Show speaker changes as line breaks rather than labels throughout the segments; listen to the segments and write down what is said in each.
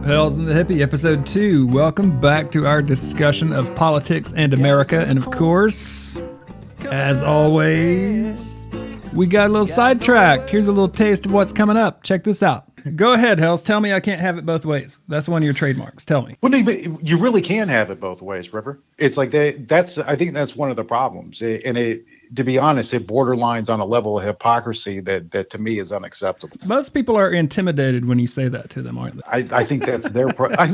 Hells and the Hippie, episode 2. Welcome back to our discussion of politics and America. And of course, as always, we got a little sidetracked. Here's a little taste of what's coming up. Check this out. Go ahead, Hells. Tell me I can't have it both ways. That's one of your trademarks. Tell me.
Well, you really can have it both ways, River. It's like I think that's one of the problems. To be honest, it borderlines on a level of hypocrisy that to me is unacceptable.
Most people are intimidated when you say that to them, aren't they?
I think that's their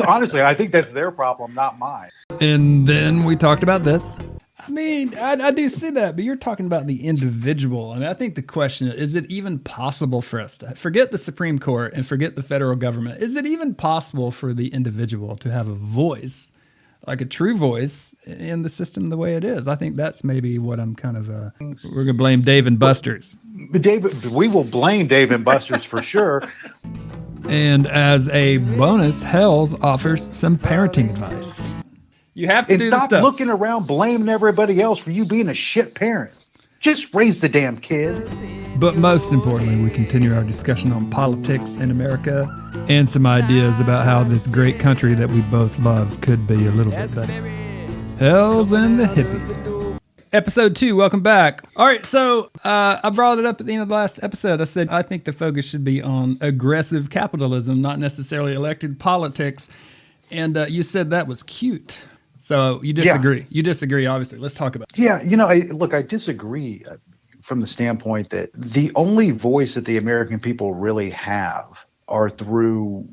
honestly, I think that's their problem, not mine.
And then we talked about this. I mean, I do see that, but you're talking about the individual. I mean, I think the question is it even possible for us to forget the Supreme Court and forget the federal government? Is it even possible for the individual to have a voice, like a true voice, in the system the way it is? I think that's maybe what I'm kind of, we're going to blame Dave and Buster's.
We will blame Dave and Buster's for sure.
And as a bonus, Hells offers some parenting advice. You have to do the stuff.
Stop looking around blaming everybody else for you being a shit parent. Just raise the damn kid.
But most importantly, we continue our discussion on politics in America and some ideas about how this great country that we both love could be a little bit better. Hells and the Hippie. Episode 2, welcome back. All right, so I brought it up at the end of the last episode. I said I think the focus should be on aggressive capitalism, not necessarily elected politics. And you said that was cute. So you disagree. Yeah. You disagree, obviously. Let's talk about it.
Yeah, I disagree from the standpoint that the only voice that the American people really have are through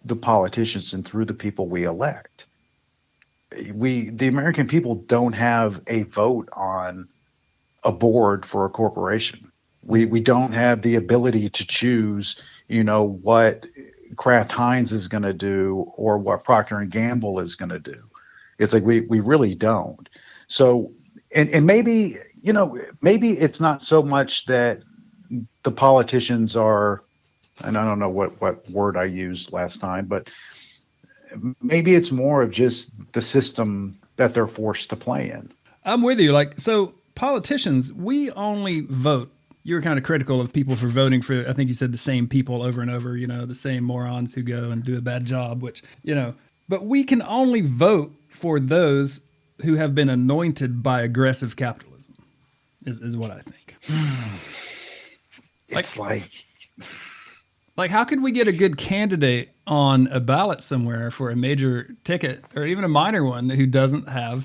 the politicians and through the people we elect. The American people don't have a vote on a board for a corporation. We don't have the ability to choose, what Kraft Heinz is going to do or what Procter and Gamble is going to do. It's like we really don't. So, and maybe, maybe it's not so much that the politicians are, and I don't know what word I used last time, but maybe it's more of just the system that they're forced to play in.
I'm with you. So politicians, we only vote. You were kind of critical of people for voting for, I think you said the same people over and over, the same morons who go and do a bad job, which, but we can only vote for those who have been anointed by aggressive capitalism, is what I think.
It's like
how could we get a good candidate on a ballot somewhere for a major ticket or even a minor one who doesn't have,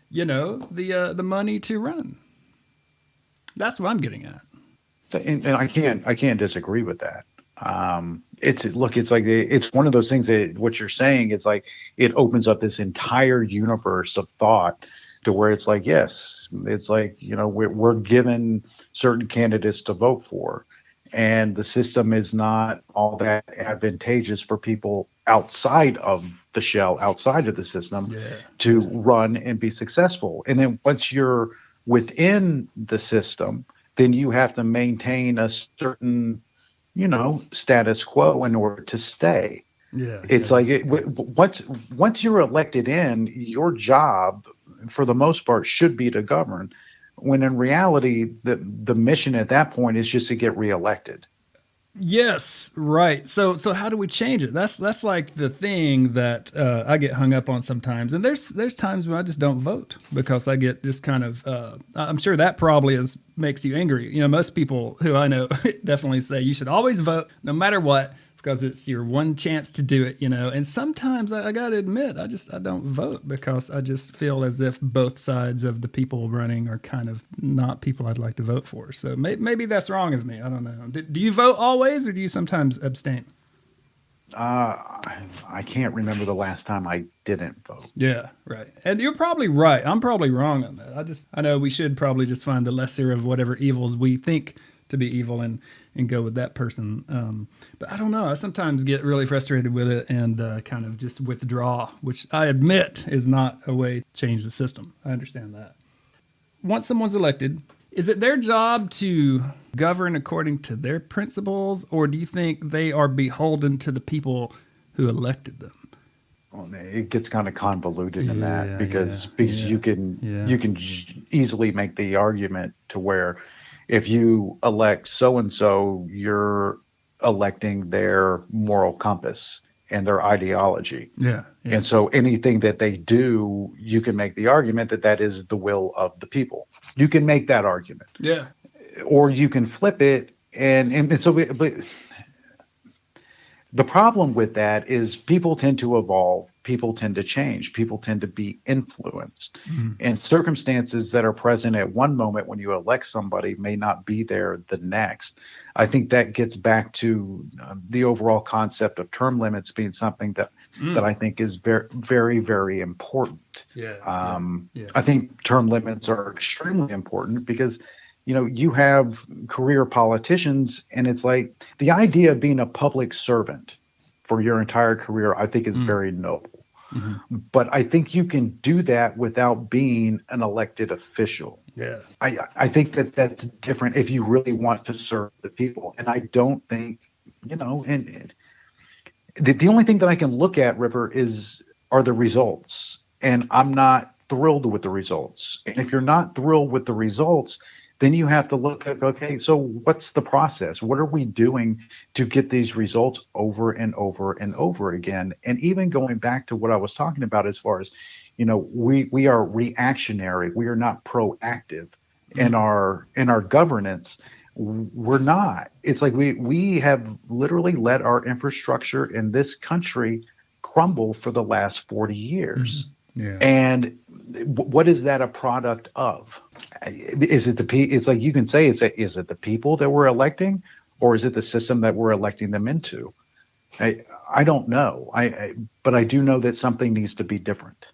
the money to run? That's what I'm getting at.
And I can't disagree with that. It's one of those things that what you're saying, it's like it opens up this entire universe of thought to where it's like, yes, it's like, we're given certain candidates to vote for, and the system is not all that advantageous for people outside of the shell, outside of the system, to run and be successful. And then once you're within the system, then you have to maintain a certain status quo in order to stay. It's like once you're elected in, your job for the most part should be to govern, when in reality the mission at that point is just to get reelected.
Yes, right. So how do we change it? That's like the thing that I get hung up on sometimes. And there's times when I just don't vote because I get this kind of I'm sure that probably makes you angry. Most people who I know definitely say you should always vote no matter what, because it's your one chance to do it, And sometimes I got to admit, I don't vote because I just feel as if both sides of the people running are kind of not people I'd like to vote for. So maybe that's wrong of me. I don't know. Do you vote always, or do you sometimes abstain?
I can't remember the last time I didn't vote.
Yeah, right. And you're probably right. I'm probably wrong on that. I know we should probably just find the lesser of whatever evils we think to be evil and go with that person. But I don't know. I sometimes get really frustrated with it and kind of just withdraw, which I admit is not a way to change the system. I understand that. Once someone's elected, is it their job to govern according to their principles, or do you think they are beholden to the people who elected them?
Well, it gets kind of convoluted in that because you can easily make the argument to where if you elect so-and-so, you're electing their moral compass. and their ideology.
Yeah. Yeah.
And so anything that they do, you can make the argument that that is the will of the people. You can make that argument,
Yeah.
or you can flip it. And so, but the problem with that is people tend to evolve, people tend to change, people tend to be influenced.
Mm.
And circumstances that are present at one moment when you elect somebody may not be there the next. I think that gets back to the overall concept of term limits being something that I think is very, very, very important.
Yeah. Yeah. Yeah.
I think term limits are extremely important because, you have career politicians, and it's like the idea of being a public servant for your entire career, I think is
Mm.
very noble.
Hmm.
But I think you can do that without being an elected official.
Yeah.
I think that that's different if you really want to serve the people. And I don't think, and the only thing that I can look at, River, are the results. And I'm not thrilled with the results. And if you're not thrilled with the results, then you have to look at, okay, so what's the process? What are we doing to get these results over and over and over again? And even going back to what I was talking about, as far as, we are reactionary. We are not proactive in our governance. We're not. It's like we have literally let our infrastructure in this country crumble for the last 40 years.
Yeah.
And what is that a product of? Is it it's like you can say is it the people that we're electing, or is it the system that we're electing them into? I don't know. But I do know that something needs to be different.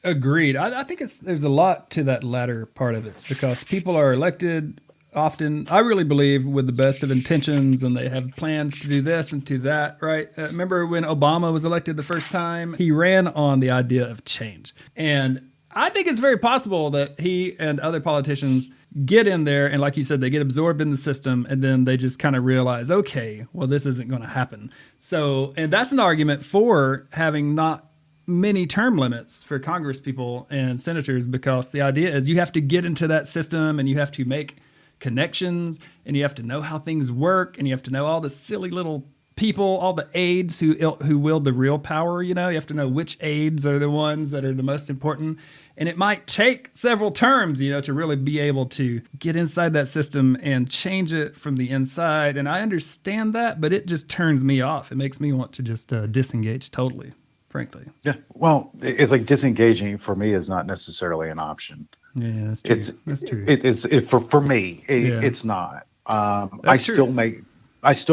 Agreed. I think there's a lot to that latter part of it because people are elected often, I really believe, with the best of intentions, and they have plans to do this and do that, right? Remember when Obama was elected the first time? He ran on the idea of change. And I think it's very possible that he and other politicians get in there and, like you said, they get absorbed in the system, and then they just kind of realize, okay, well, this isn't going to happen. So, and that's an argument for having not many term limits for Congress people and senators, because the idea is you have to get into that system and you have to make connections and you have to know how things work and you have to know all the silly little people, all the aides who wield the real power. You have to know which aides are the ones that are the most important. And it might take several terms, to really be able to get inside that system and change it from the inside. And I understand that, but it just turns me off. It makes me want to just disengage totally, frankly.
Yeah. Well, it's like disengaging for me is not necessarily an option.
Yeah, that's true. That's true.
For me, it's not. I still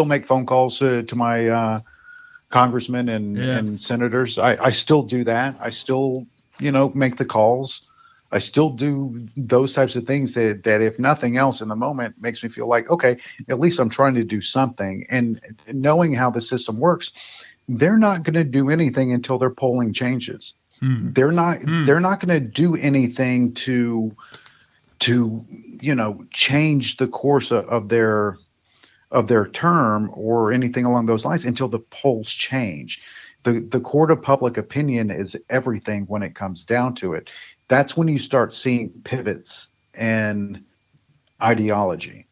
make phone calls to my congressmen and senators. I still do that. I still, make the calls. I still do those types of things that if nothing else in the moment makes me feel like, okay, at least I'm trying to do something. And knowing how the system works, they're not going to do anything until their polling changes. They're not going to do anything to change the course of their term or anything along those lines until the polls change. The court of public opinion is everything when it comes down to it. That's when you start seeing pivots and ideology.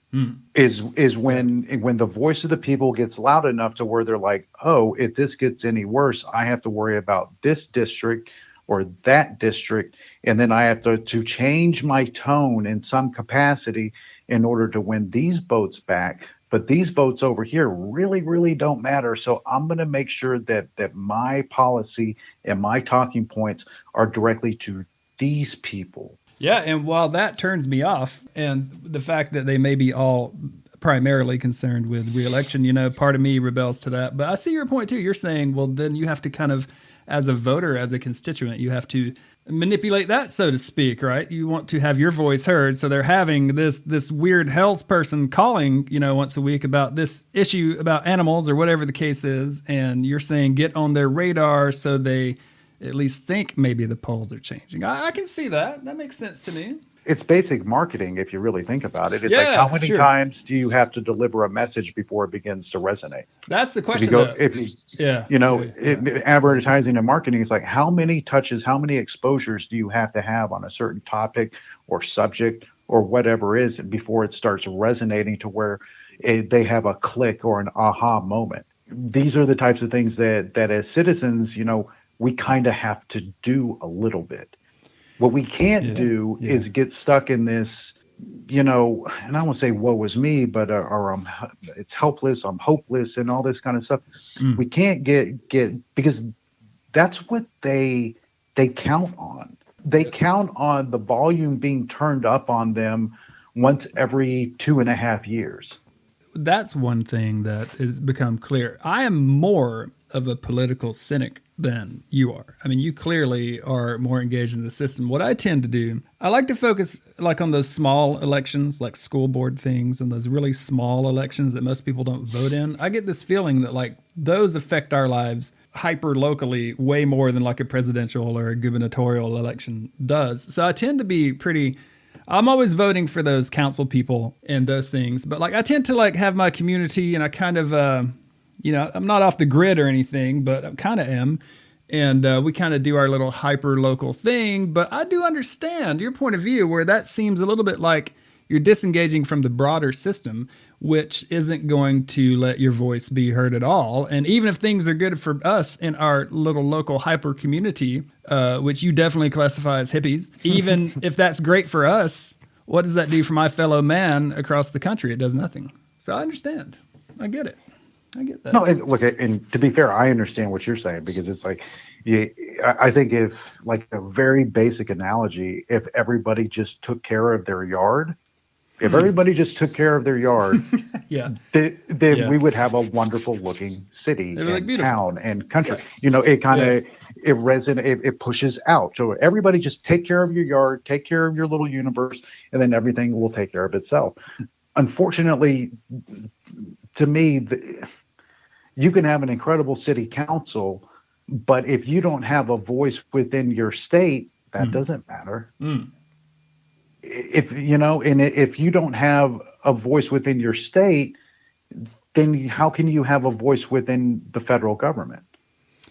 Is when the voice of the people gets loud enough to where they're like, oh, if this gets any worse, I have to worry about this district or that district, and then I have to change my tone in some capacity in order to win these votes back. But these votes over here really, really don't matter. So I'm going to make sure that my policy and my talking points are directly to these people.
Yeah, and while that turns me off, and the fact that they may be all primarily concerned with reelection, part of me rebels to that. But I see your point too. You're saying, well, then you have to kind of, as a voter, as a constituent, you have to manipulate that, so to speak, right? You want to have your voice heard. So they're having this weird hell's person calling, once a week about this issue about animals or whatever the case is. And you're saying get on their radar so they at least think maybe the polls are changing. I can see that. That makes sense to me.
It's basic marketing if you really think about it. It's
Yeah,
like how many
sure.
times do you have to deliver a message before it begins to resonate?
That's the question.
Advertising and marketing is like how many touches, how many exposures do you have to have on a certain topic or subject or whatever it is before it starts resonating to where they have a click or an aha moment. these are the types of things that as citizens, we kind of have to do a little bit. What we can't
Yeah.
do
Yeah.
is get stuck in this, and I won't say woe is me, but or it's helpless, I'm hopeless, and all this kind of stuff.
Mm.
We can't get because that's what they count on. They
Yep.
count on the volume being turned up on them once every 2.5 years.
That's one thing that has become clear. I am more of a political cynic than you are. I mean, you clearly are more engaged in the system. What I tend to do, I like to focus like on those small elections, like school board things and those really small elections that most people don't vote in. I get this feeling that like those affect our lives hyper locally way more than like a presidential or a gubernatorial election does. So I tend to be pretty, I'm always voting for those council people and those things, but like I tend to like have my community and I kind of, I'm not off the grid or anything, but I kind of am. And we kind of do our little hyper local thing. But I do understand your point of view where that seems a little bit like you're disengaging from the broader system, which isn't going to let your voice be heard at all. And even if things are good for us in our little local hyper community, which you definitely classify as hippies, even if that's great for us, what does that do for my fellow man across the country? It does nothing. So I understand. I get it. I get that.
No, and look, and to be fair, I understand what you're saying because it's like, you, I think if like a very basic analogy, if everybody just took care of their yard, if everybody just took care of their yard,
Yeah.
then
Yeah.
we would have a wonderful looking city
It would look
and
beautiful.
town and country.
Yeah.
It kind
Yeah.
of it pushes out. So everybody just take care of your yard, take care of your little universe, and then everything will take care of itself. Unfortunately, to me, you can have an incredible city council, but if you don't have a voice within your state, that
Mm.
doesn't matter.
Mm.
And if you don't have a voice within your state, then how can you have a voice within the federal government?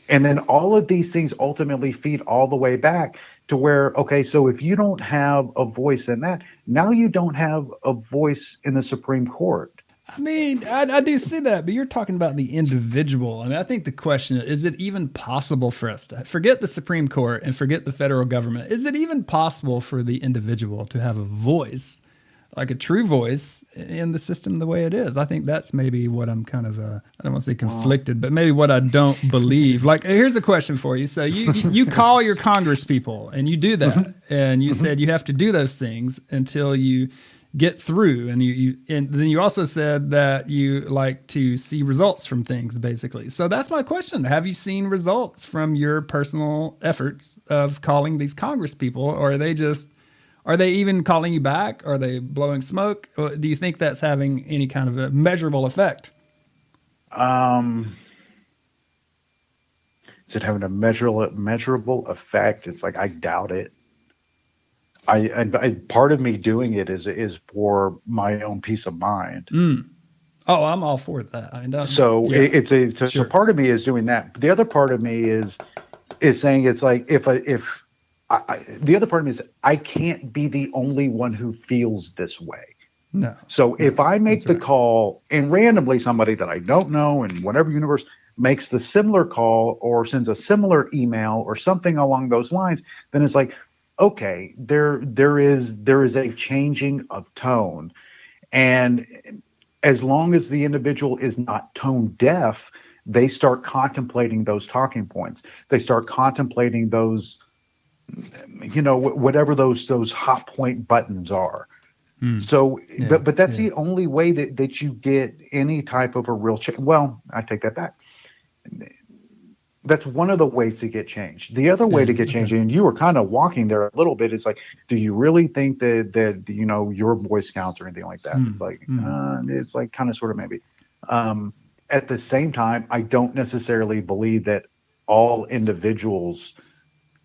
And then all of these things ultimately feed all the way back to where, okay, so if you don't have a voice in that, now you don't have a voice in the Supreme Court.
I mean, I do see that, but you're talking about the individual. I mean, I think the question is it even possible for us to forget the Supreme Court and forget the federal government? Is it even possible for the individual to have a voice, like a true voice in the system the way it is? I think that's maybe what I'm kind of, I don't want to say conflicted, but maybe what I don't believe. Like, here's a question for you. So you call your Congress people and you do that. And you said you have to do those things until you get through, and then you also said that you like to see results from things basically. So that's my question. Have you seen results from your personal efforts of calling these Congress people, or are they even calling you back? Are they blowing smoke? Or do you think that's having any kind of a measurable effect?
Um, is it having a measurable effect? It's like I doubt it. I part of me doing it is for my own peace of mind.
Oh, I'm all for that. I mean,
So
yeah,
so
sure.
part of me is doing that. The other part of me is saying it's like the other part of me is I can't be the only one who feels this way.
No,
So if
no,
I make
that's
the
right.
call and randomly somebody that I don't know in whatever universe makes the similar call or sends a similar email or something along those lines, then it's like, okay, there is a changing of tone. And as long as the individual is not tone deaf, they start contemplating those talking points. They start contemplating those, whatever those hot point buttons are. So,
Yeah,
but that's
yeah.
the only way that you get any type of a real change. Well, I take that back. That's one of the ways to get change. The other way
Yeah.
to get
Okay.
change, and you were kind of walking there a little bit, is like, do you really think that your voice counts or anything like that? It's like kind of sort of maybe. Um, at the same time, I don't necessarily believe that all individuals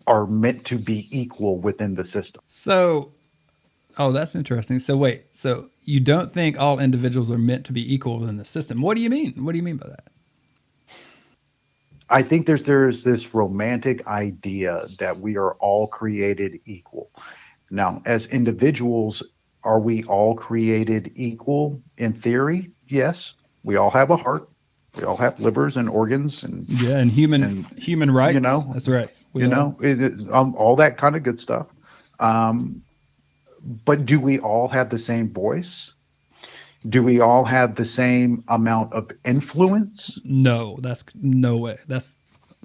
are meant to be equal within the system.
So, oh, that's interesting. So wait, so you don't think all individuals are meant to be equal within the system? What do you mean? What do you mean by that?
I think there's this romantic idea that we are all created equal. Now, as individuals, are we all created equal in theory? Yes. We all have a heart. We all have livers and organs and
Yeah, and human
you
rights.
know,
That's right. We all.
all that kind of good stuff. Um, but do we all have the same voice? Do we all have the same amount of influence?
No, that's no way. That's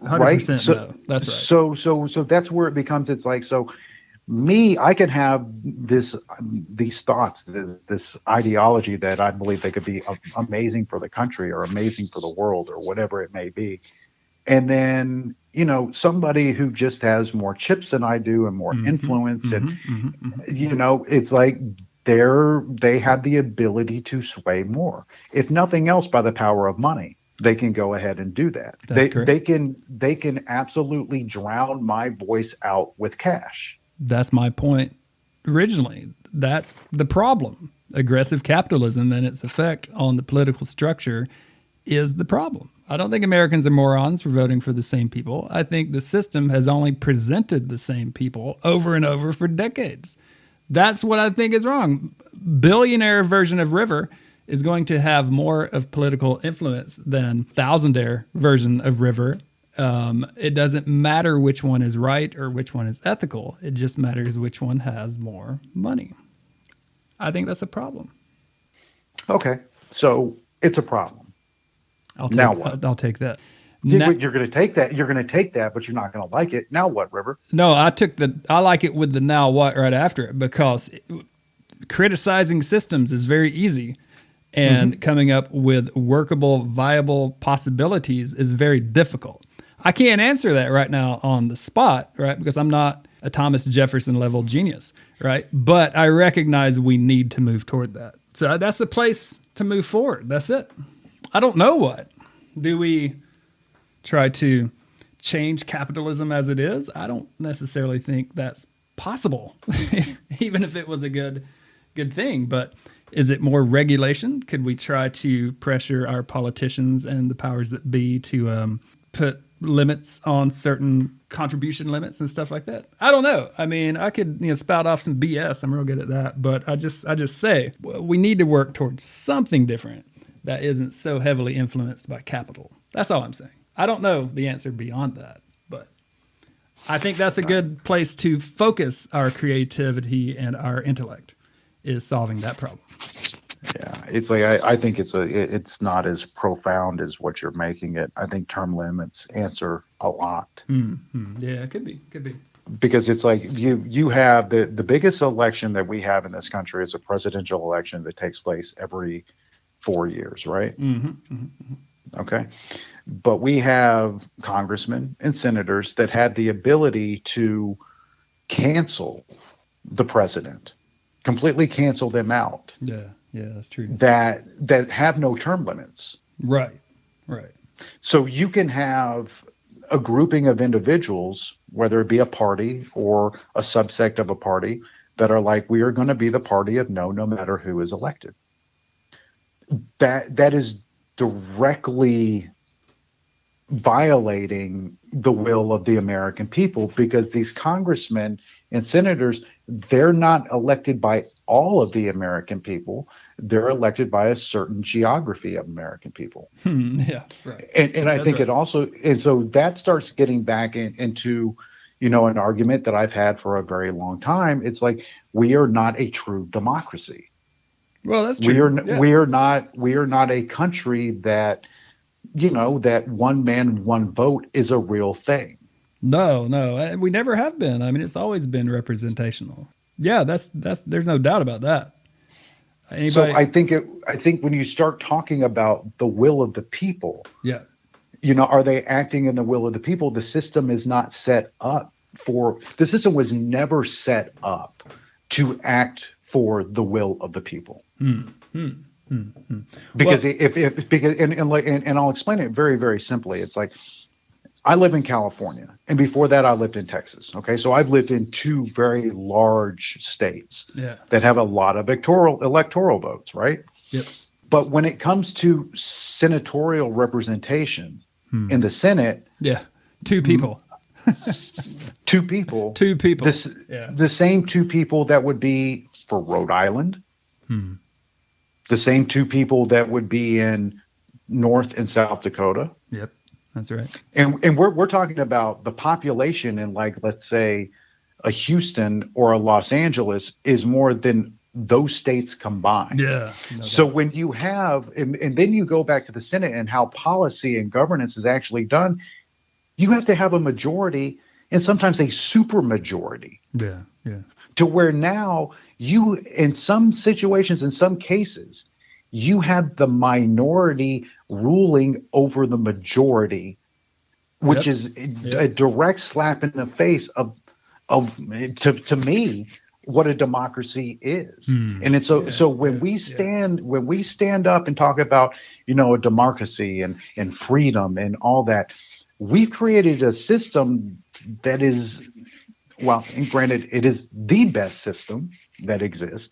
Right.
100% no. That's right.
So that's where it becomes. It's like, so me, I can have these thoughts, this ideology that I believe they could be amazing for the country or amazing for the world or whatever it may be. And then, somebody who just has more chips than I do and more
Mm-hmm,
influence, and
mm-hmm, mm-hmm, mm-hmm.
it's like they have the ability to sway more. If nothing else, by the power of money, they can go ahead and do that.
That's
They can absolutely drown my voice out with cash.
That's my point originally. That's the problem. Aggressive capitalism and its effect on the political structure is the problem. I don't think Americans are morons for voting for the same people. I think the system has only presented the same people over and over for decades. That's what I think is wrong. Billionaire version of River is going to have more of political influence than thousandaire version of River. It doesn't matter which one is right or which one is ethical. It just matters which one has more money. I think that's a problem.
Okay, so it's a problem.
I'll
Now
take
what?
I'll take that.
You're going to take that. You're going to take that, but you're not going to like it. Now what, River?
No, I like it with the now what right after it, because criticizing systems is very easy, and coming up with workable, viable possibilities is very difficult. I can't answer that right now on the spot, right? Because I'm not a Thomas Jefferson level genius, right? But I recognize we need to move toward that. So that's the place to move forward. That's it. I don't know what. Do we try to change capitalism as it is? I don't necessarily think that's possible, even if it was a good thing. But is it more regulation? Could we try to pressure our politicians and the powers that be to put limits on certain contribution limits and stuff like that? I don't know. I mean, I could spout off some BS. I'm real good at that, but I just say we need to work towards something different that isn't so heavily influenced by capital. That's all I'm saying. I don't know the answer beyond that, but I think that's a good place to focus our creativity and our intellect, is solving that problem.
Yeah, it's like I think it's not as profound as what you're making it. I think term limits answer a lot.
Mm-hmm. Yeah, it could be.
Because it's like you have the biggest election that we have in this country is a presidential election that takes place every 4 years, right?
Mm-hmm. Mm-hmm.
Okay. But we have congressmen and senators that had the ability to cancel the president, completely cancel them out.
Yeah, that's true.
That have no term limits.
Right.
So you can have a grouping of individuals, whether it be a party or a subsect of a party, that are like, we are going to be the party of no matter who is elected. That is directly violating the will of the American people, because these congressmen and senators, they're not elected by all of the American people. They're elected by a certain geography of American people.
Yeah, right.
And I think
right.
it also, and so that starts getting back into, an argument that I've had for a very long time. It's like, we are not a true democracy.
Well, that's true.
We are not a country that, that one man, one vote is a real thing.
No, we never have been. I mean, it's always been representational. Yeah, that's there's no doubt about that. Anybody?
So I think when you start talking about the will of the people,
yeah,
are they acting in the will of the people? The system is not set up the system was never set up to act for the will of the people. Because and I'll explain it very, very simply. It's like, I live in California, and before that I lived in Texas. Okay, so I've lived in two very large states that have a lot of electoral votes, right?
Yep.
But when it comes to senatorial representation in the Senate,
two people.
Two people. The same two people that would be for Rhode Island. The same two people that would be in North and South Dakota.
Yep, that's right.
And we're talking about the population in, like, let's say a Houston or a Los Angeles is more than those states combined.
Yeah, no
So
doubt.
when you have, and then you go back to the Senate and how policy and governance is actually done, you have to have a majority and sometimes a super majority,
Yeah, yeah,
to where now you, in some situations, in some cases, you have the minority ruling over the majority, which
yep,
is
yep.
a direct slap in the face of to me what a democracy is. And it's so
Yeah,
when
yeah,
we
yeah.
stand up and talk about, a democracy and freedom and all that, we've created a system that is, well, and granted, it is the best system that exists.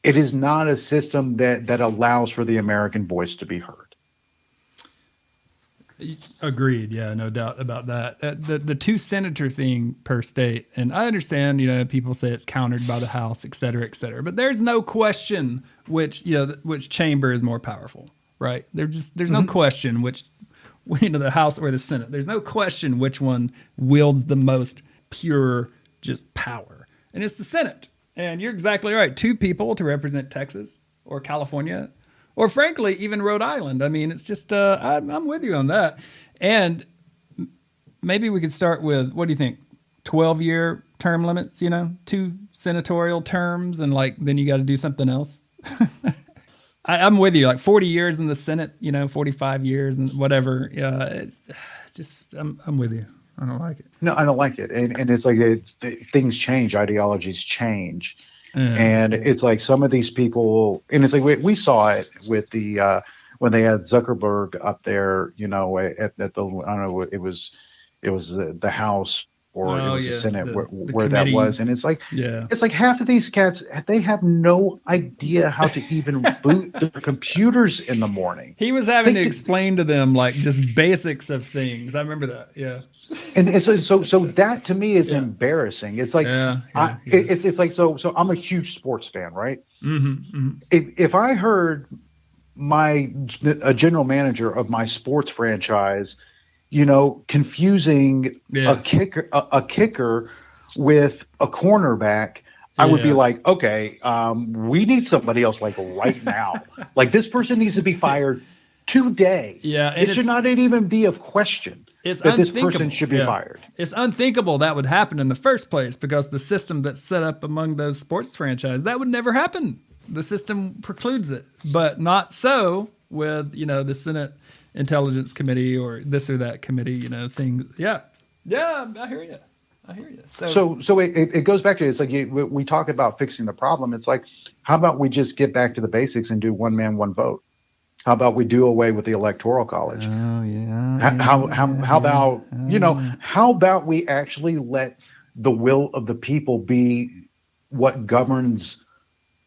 It is not a system that allows for the American voice to be heard.
Agreed. Yeah, no doubt about that. The two senator thing per state, and I understand, people say it's countered by the House, et cetera, et cetera. But there's no question which chamber is more powerful, right? There's no
Mhm.
question which, the House or the Senate. There's no question which one wields the most pure just power, and it's the Senate. And you're exactly right. Two people to represent Texas or California, or frankly, even Rhode Island. I mean, it's just I'm with you on that. And maybe we could start with, what do you think? 12-year term limits, two senatorial terms, and like then you got to do something else. I'm with you. Like 40 years in the Senate, 45 years and whatever. It's just I'm with you. I don't like it.
No, I don't like it, and it's like things change, ideologies change,
Yeah,
and
yeah.
it's like some of these people, and it's like we saw it with the when they had Zuckerberg up there, at the, I don't know, it was the House or it
Oh
was the
yeah,
Senate
the
where that
committee.
was, and
Yeah,
it's like half of these cats, they have no idea how to even boot their computers in the morning.
he was having
They
to
do,
explain to them like just basics of things. I remember that. Yeah,
and so that to me is
yeah,
embarrassing. It's like
yeah, yeah, yeah.
it's like, so I'm a huge sports fan, right?
Mm-hmm.
If I heard my a general manager of my sports franchise, confusing
Yeah,
a kicker with a cornerback, I would be
yeah,
like, okay, we need somebody else, like, right now. Like, this person needs to be fired today.
yeah. And
It should not even be a question
it's
that this person
unthinkable.
should be
Yeah.
fired.
It's unthinkable that would happen in the first place, because the system that's set up among those sports franchises, that would never happen. The system precludes it, but not so with, the Senate Intelligence Committee or this or that committee, things. Yeah. Yeah. I hear you. I hear you. So,
So it goes back to, it's like, we talk about fixing the problem. It's like, how about we just get back to the basics and do one man, one vote? How about we do away with the electoral college?
oh, yeah.
How
Yeah.
about,
Oh, yeah.
how about we actually let the will of the people be what governs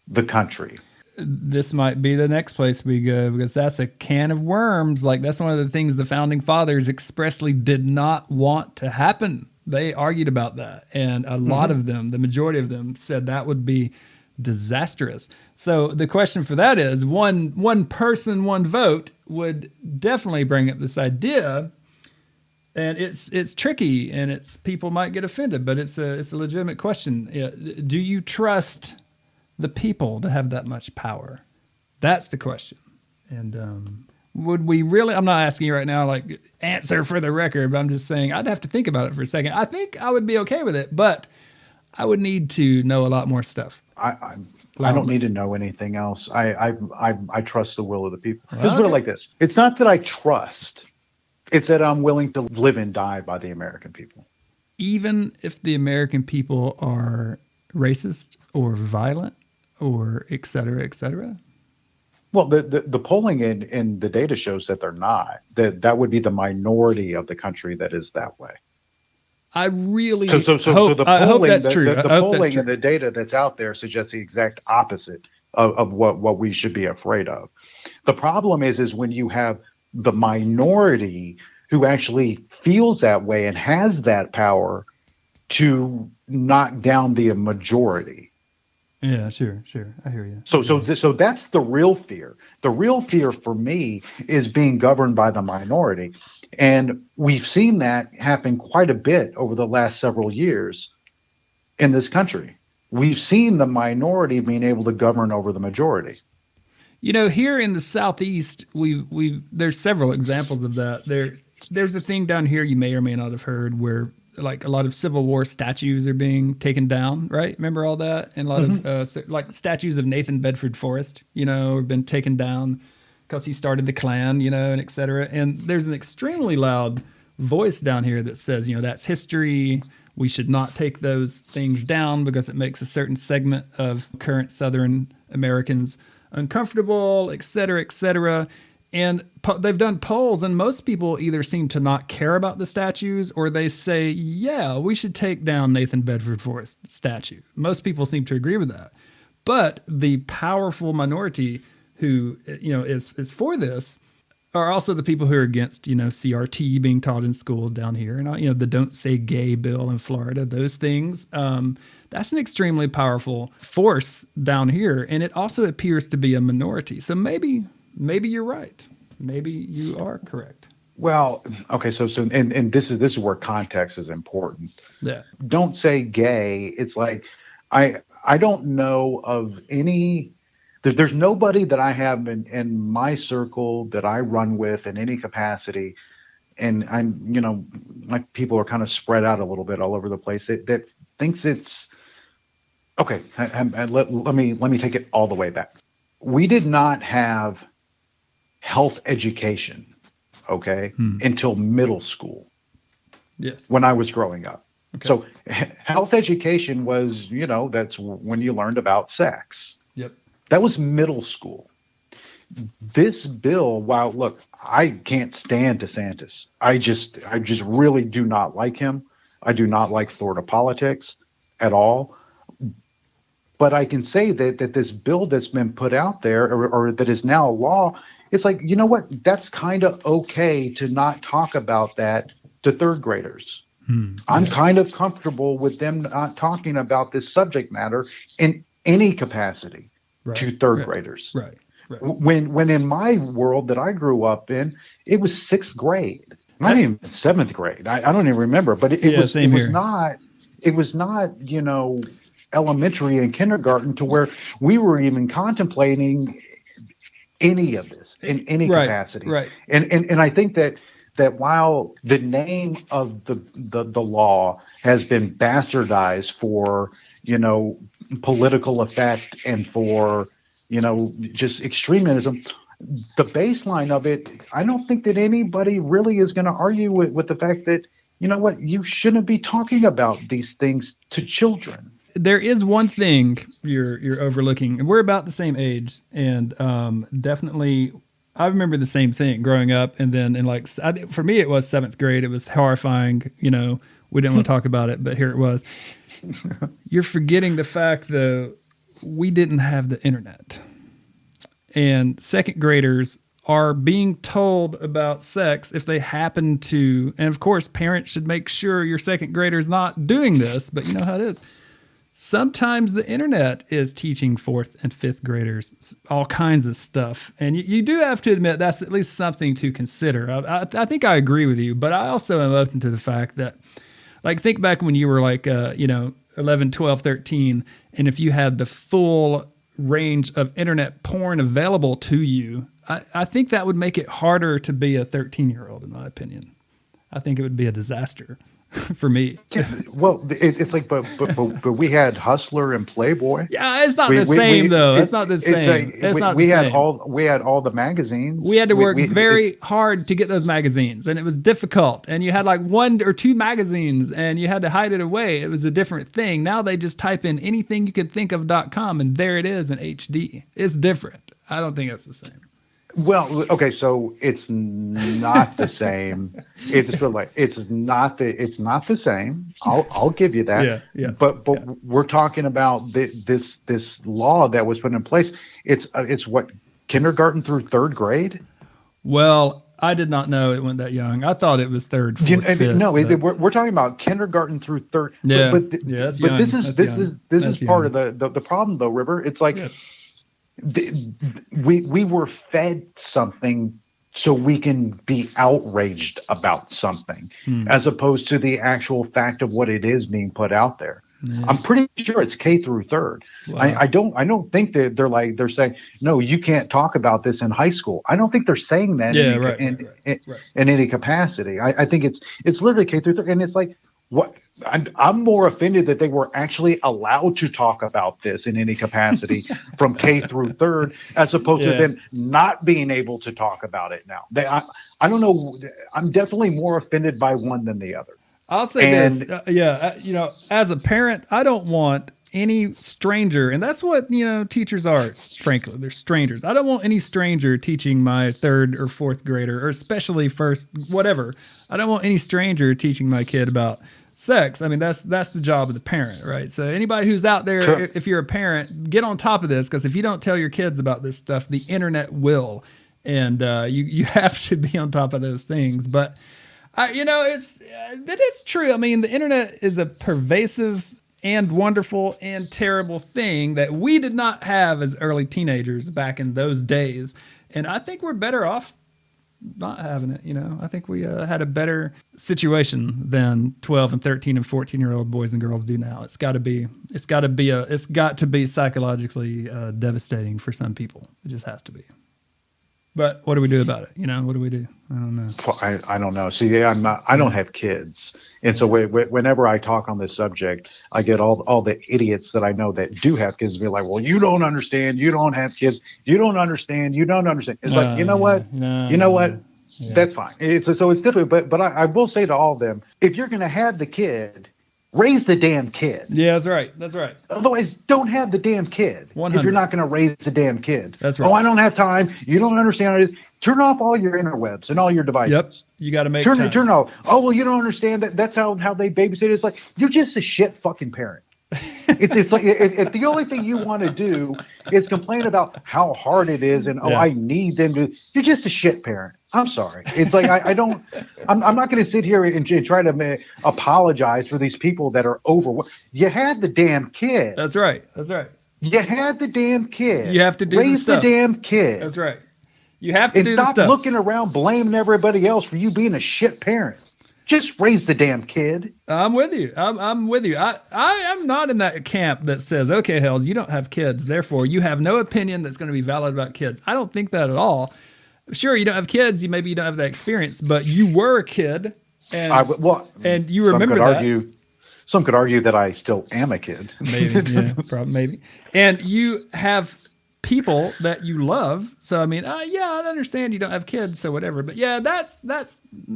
the country?
This might be the next place we go, because that's a can of worms. Like, that's one of the things the founding fathers expressly did not want to happen. They argued about that, and a lot
Hmm.
of them, the majority of them, said that would be disastrous. So the question for that is, one person, one vote would definitely bring up this idea, and it's tricky, and it's, people might get offended, but it's a legitimate question. Yeah, do you trust the people to have that much power? That's the question. And would we really? I'm not asking you right now, like, answer for the record, but I'm just saying I'd have to think about it for a second. I think I would be okay with it, but I would need to know a lot more stuff.
I, I I don't
Loudly.
need to know anything else. I trust the will of the people. Just
Well,
put it
okay.
like this: it's not that I trust; it's that I'm willing to live and die by the American people.
Even if the American people are racist or violent or et cetera, et cetera.
Well, the polling in the data shows that they're not. That would be the minority of the country that is that way.
I
So
really
so so so the
I hope
polling
that's
the,
true.
the, the
I hope that's
polling and
true.
the data that's out there suggests the exact opposite of what we should be afraid of. The problem is when you have the minority who actually feels that way and has that power to knock down the majority.
Yeah, sure, sure. I hear you.
So that's the real fear. The real fear for me is being governed by the minority, and we've seen that happen quite a bit over the last several years in this country. We've seen the minority being able to govern over the majority.
Here in the southeast, we there's several examples of that. There's a thing down here you may or may not have heard where like a lot of Civil War statues are being taken down, right? Remember all that? And a lot of like statues of Nathan Bedford Forrest, have been taken down because he started the Klan, and et cetera. And there's an extremely loud voice down here that says, that's history. We should not take those things down because it makes a certain segment of current Southern Americans uncomfortable, et cetera, et cetera. And they've done polls, and most people either seem to not care about the statues or they say, yeah, we should take down Nathan Bedford Forrest statue. Most people seem to agree with that. But the powerful minority who, is for this are also the people who are against, CRT being taught in schools down here, and the Don't Say Gay bill in Florida, those things. That's an extremely powerful force down here, and it also appears to be a minority. So maybe you're right. Maybe you are correct.
Well, okay, and this is where context is important.
Yeah.
Don't say gay. It's like I don't know of any. There's nobody that I have in my circle that I run with in any capacity, and my people are kind of spread out a little bit all over the place that thinks it's okay. And let me take it all the way back. We did not have health education, okay, until middle school.
Yes.
When I was growing up.
Okay.
So health education was, that's when you learned about sex.
Yep.
That was middle school. This bill, while look, I can't stand DeSantis. I just really do not like him. I do not like Florida politics at all. But I can say that this bill that's been put out there or that is now a law, it's like, you know what? That's kind of okay to not talk about that to third graders. I'm kind of comfortable with them not talking about this subject matter in any capacity to third graders.
Right.
When in my world that I grew up in, it was sixth grade, not even seventh grade. I don't even remember, but it was not, elementary and kindergarten to where we were even contemplating any of this in any capacity.
Right.
And I think that while the name of the law has been bastardized for, political effect and for, just extremism, the baseline of it, I don't think that anybody really is going to argue with the fact that, you shouldn't be talking about these things to children.
There is one thing you're overlooking, and we're about the same age, and definitely I remember the same thing growing up, and then for me it was seventh grade. It was horrifying. We didn't want to talk about it, but here it was. You're forgetting the fact though, we didn't have the internet, and second graders are being told about sex if they happen to, and of course parents should make sure your second grader's not doing this, but you know how it is. Sometimes the internet is teaching fourth and fifth graders all kinds of stuff. And you do have to admit that's at least something to consider. I think I agree with you, but I also am open to the fact that, think back when you were 11, 12, 13, and if you had the full range of internet porn available to you, I think that would make it harder to be a 13-year-old, in my opinion. I think it would be a disaster. For me.
Well, it's like, but we had Hustler and Playboy.
Yeah, it's not the same though. It's not the same. It's not the same.
We had all the magazines.
We had to work very hard to get those magazines, and it was difficult. And you had one or two magazines, and you had to hide it away. It was a different thing. Now they just type in anything you can think of.com, and there it is in HD. It's different. I don't think it's the same.
Well, okay, so it's not the same. It's not the same. I'll give you that.
Yeah.
But we're talking about this law that was put in place. It's what, kindergarten through third grade?
Well, I did not know it went that young. I thought it was third, fourth, fifth.
No,
but
we're talking about kindergarten through third.
yeah,
But
that's
but
young.
this is
That's
this
young.
is this
That's
is part
young.
of the problem, though, River. It's like
Yeah.
we were fed something so we can be outraged about something, as opposed to the actual fact of what it is being put out there.
Yeah.
I'm pretty sure it's K through third.
Wow.
I don't think that they're saying, no, you can't talk about this in high school. I don't think they're saying that
Yeah,
in
right.
any capacity. I think it's literally K through third, and it's like, what? I'm more offended that they were actually allowed to talk about this in any capacity from K through third, as opposed to them not being able to talk about it now. I don't know. I'm definitely more offended by one than the other.
I'll say this. As a parent, I don't want any stranger, and that's what, teachers are, frankly. They're strangers. I don't want any stranger teaching my third or fourth grader, or especially first, whatever. I don't want any stranger teaching my kid about sex. I mean, that's the job of the parent, right? So anybody who's out there,
Sure.
if you're a parent, get on top of this, because if you don't tell your kids about this stuff, the internet will. And you have to be on top of those things. But that is true. I mean, the internet is a pervasive and wonderful and terrible thing that we did not have as early teenagers back in those days. And I think we're better off not having it. I think we had a better situation than 12 and 13 and 14-year-old boys and girls do now. It's got to be psychologically devastating for some people. It just has to be. But what do we do about it? What do we do? I don't know.
Well, I don't know. See, I don't have kids, and so whenever I talk on this subject, I get all the idiots that I know that do have kids be like, "Well, you don't understand. You don't have kids. You don't understand. You don't understand." It's like, you know what?
Yeah.
That's fine. It's different. But I will say to all of them, if you're going to have the kid, raise the damn kid.
Yeah, that's right. That's right.
Otherwise, don't have the damn kid
100.
if you're not going to raise the damn kid.
That's right.
Oh, I don't have time. You don't understand what it is. Turn off all your interwebs and all your devices.
Yep. You got to make
turn
time.
Turn off. Oh, well, you don't understand that. That's how they babysit. It's like, you're just a shit fucking parent. It's like if the only thing you want to do is complain about how hard it is and I need them to. You're just a shit parent. I'm sorry. It's like I'm not going to sit here and try to apologize for these people that are over. You had the damn kid.
That's right. That's right.
You had the damn kid.
You have to do
raise the damn kid.
That's right. You have to do the stuff.
Stop looking around blaming everybody else for you being a shit parent. Just raise the damn kid.
I'm with you. I'm with you. I am not in that camp that says, okay, Hells, you don't have kids, therefore you have no opinion that's going to be valid about kids. I don't think that at all. Sure, you don't have kids. Maybe you don't have that experience, but you were a kid, and and you remember that.
Some could argue that I still am a kid.
Maybe, yeah, probably, maybe. And you have people that you love. So I mean, I understand you don't have kids, so whatever. But yeah, that's.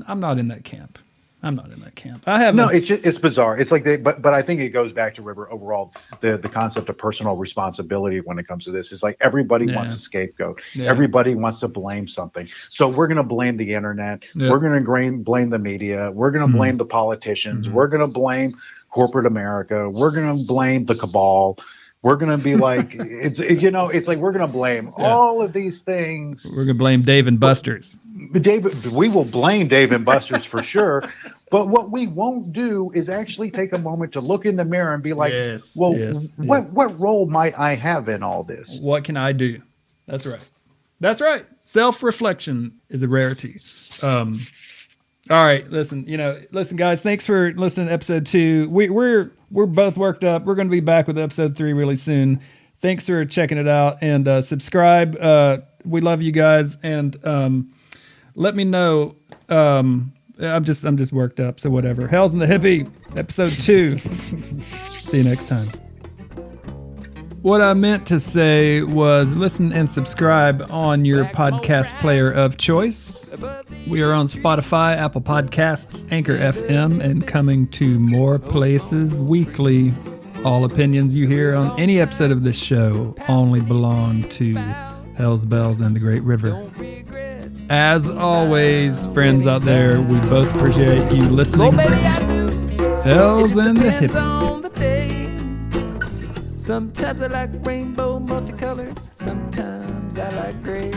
I'm not in that camp. I have
it's bizarre. It's like but I think it goes back to River overall. The concept of personal responsibility when it comes to this is like everybody wants a scapegoat. Yeah. Everybody wants to blame something. So we're going to blame the internet. Yeah. We're going to blame the media. We're going to blame the politicians. We're going to blame corporate America. We're going to blame the cabal. We're going to be like, it's like we're going to blame all of these things.
We're going to blame Dave and Buster's.
We will blame Dave and Buster's for sure. But what we won't do is actually take a moment to look in the mirror and be like, what role might I have in all this?
What can I do? That's right. That's right. Self-reflection is a rarity. All right, listen, guys, thanks for listening to episode 2. We're both worked up. We're going to be back with episode 3 really soon. Thanks for checking it out, and subscribe. We love you guys, and let me know. I'm just worked up, so whatever. Hells in the Hippie, episode 2. See you next time. What I meant to say was listen and subscribe on your podcast player of choice. We are on Spotify, Apple Podcasts, Anchor FM, and coming to more places weekly. All opinions you hear on any episode of this show only belong to Hells Bells and the Great River. As always, friends out there, we both appreciate you listening. Hells and the Hippie.
Sometimes I like rainbow multicolors, sometimes I like gray.